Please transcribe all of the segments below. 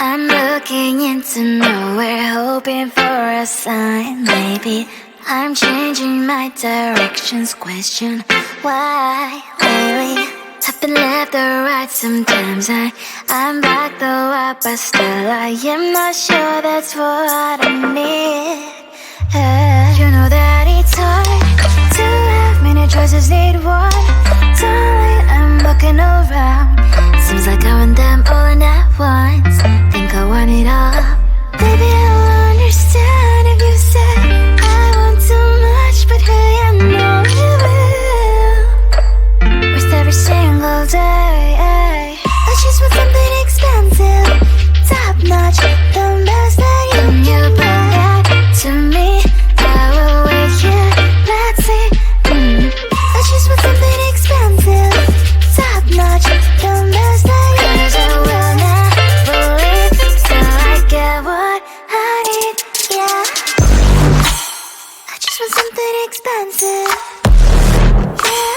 I'm looking into nowhere, hoping for a sign. Maybe I'm changing my directions. Question why lately I've been left or right. Sometimes I'm back though up, but still I am not sure that's what I need. You know that it's hard to have many choices, need one. Darling, I'm looking around. Seems like I want them all in at once. Think I want it all. Baby, I'll understand if you say I want too much, but hey, I know you will. Waste every single day. I just want something expensive, top notch, the best that you bring that to me. I will wait here, let's see. I just want something expensive, top notch, the best that you bring. 'Cause I will never leave till I get what I need, yeah. I just want something expensive, yeah.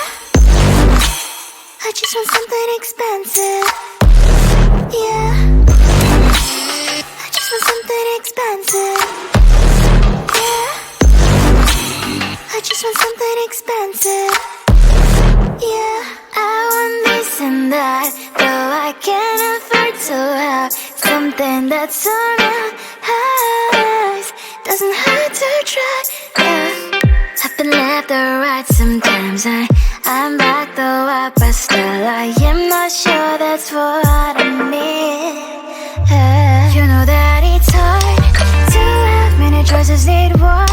I just want something expensive, yeah. I just want something expensive, yeah. I just want something expensive, yeah. I want this and that, though I can't afford to have something that's so nice. Doesn't hurt to try, yeah. I've been left or right. Sometimes I'm back though up, but still I am not sure that's what I need. You know that it's hard to have many choices, need one.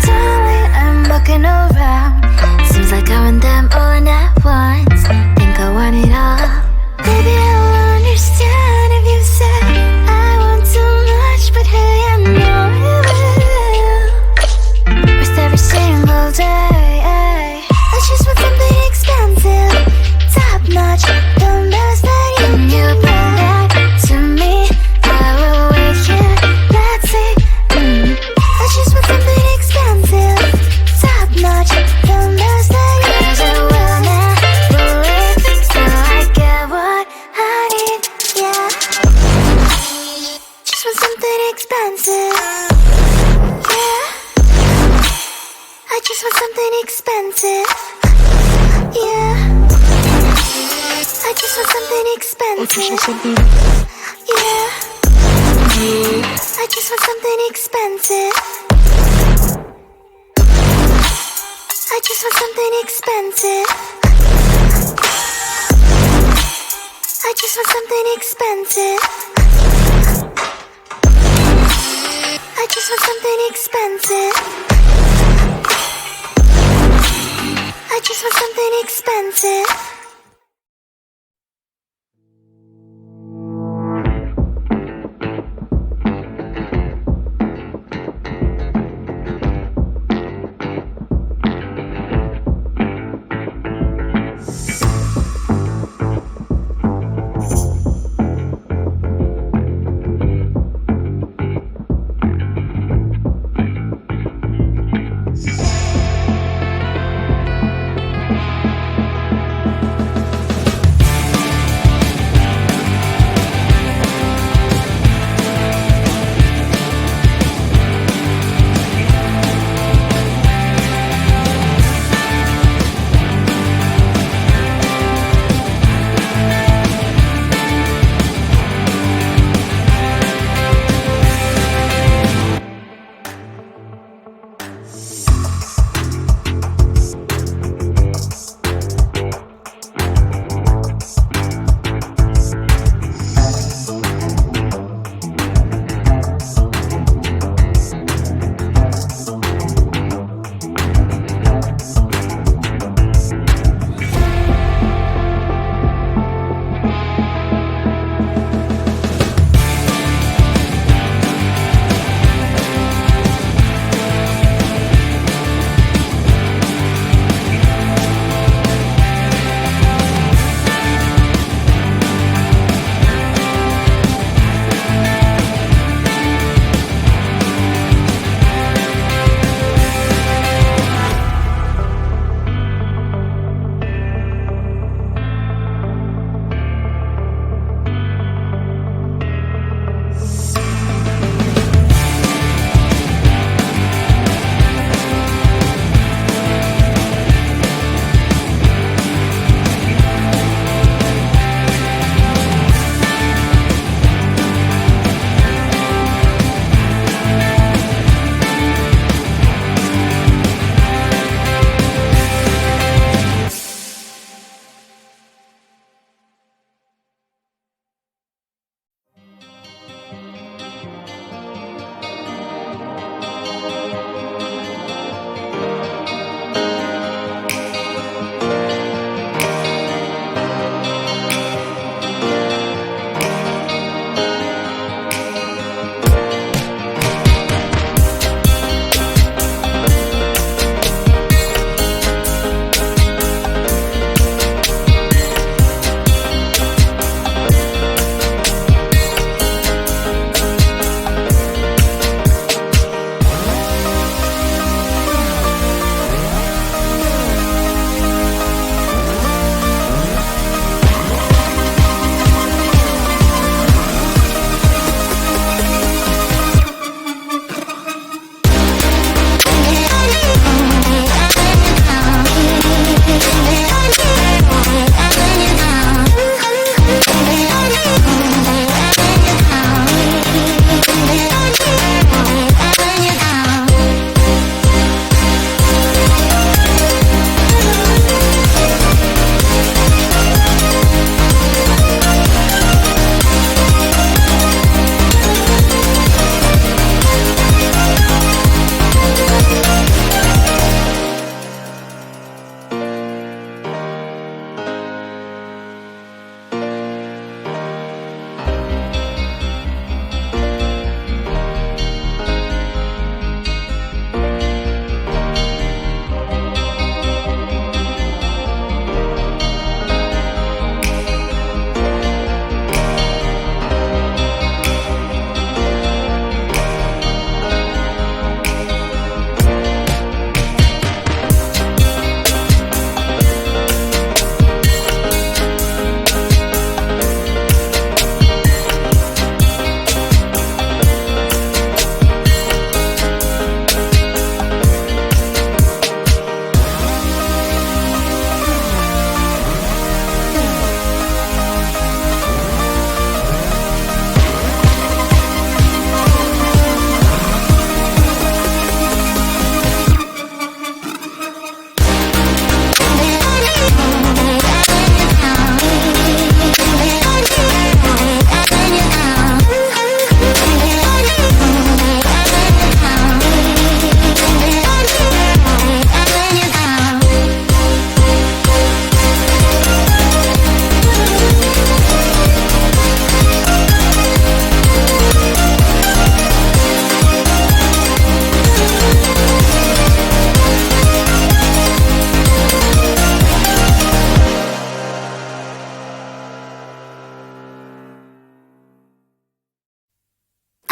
Darling, I'm looking around. Seems like I want them all in at once. Think I want it all. Baby, I'll understand if you say I want too much, but hey, I know you will. Waste every single day. I just want something expensive, top notch, the best that you bring that to me. I will wait here, let's see. I just want something expensive, top notch, the best that you bring. 'Cause I will never leave till I get what I need, yeah. Just want something expensive, yeah. I just want something expensive, yeah. I just want something expensive, yeah. I just want something expensive. I just want something expensive. I just want something expensive. I just want something expensive. I just want something expensive.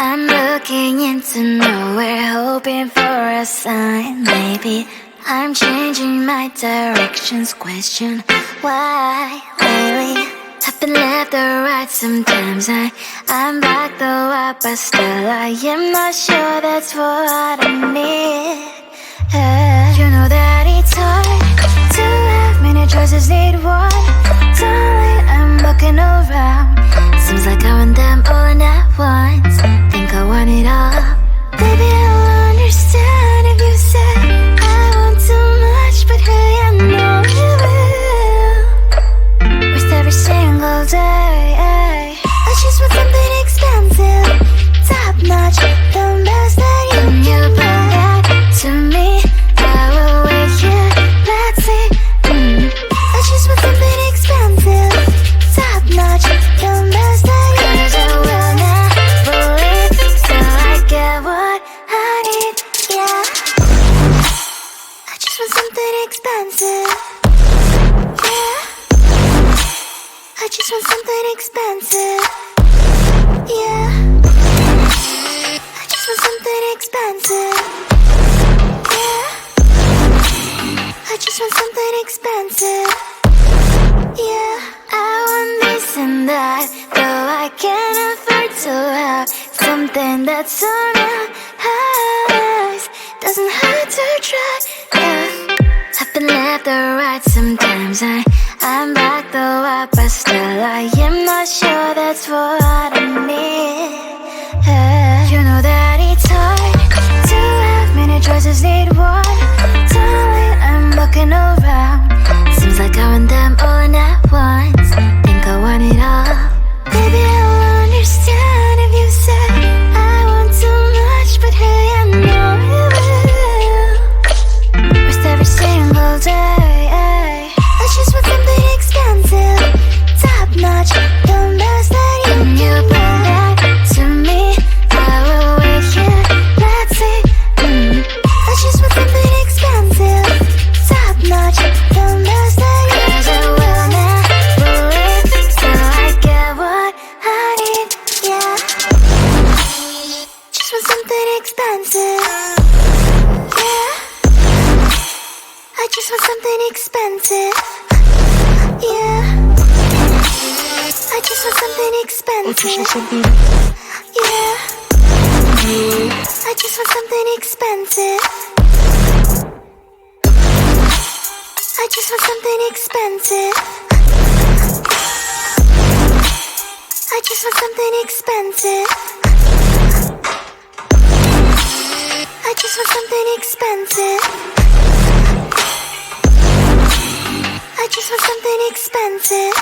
I'm looking into nowhere, hoping for a sign. Maybe I'm changing my directions. Question why lately I've been left or right. Sometimes I'm back though up, but still I am not sure that's what I need. You know that it's hard to have many choices, need one. Darling, I'm looking around. Seems like I want them all at once. Think I want it all. Baby, I'll understand if you say I want too much, but hey, I know you will. With every single day, I just want something expensive, top notch, the best that you bring back to me. I will wait here, let's see. I just want something expensive, top notch, the best that you bring. 'Cause I will never leave till I get what I need, yeah. I just want something expensive, yeah. I just want something expensive, yeah. I just want something expensive, yeah. I just want something expensive, yeah. I want this and that, though I can't afford to have something that's so nice. Doesn't hurt to try, yeah. I've been left or right. Sometimes I'm back though up, but still I am not sure that's what I need. You know that it's hard to have many choices, need one. Darling, I'm looking around. Seems like I want them all at once. Think I want it all. Baby, I'll understand if you say I want too much, but hey, I know you will. With every single day, I just want something expensive, top notch, the best that you bring back to me. I will wait here, let's see. I just want something expensive, top notch, the best that you bring. 'Cause I will never leave till I get what I need, yeah. Just want something expensive, yeah. I just want something expensive, yeah. I just want something expensive, yeah. I just want something expensive. I just want something expensive. I just want something expensive. I just want something expensive. I just want something expensive.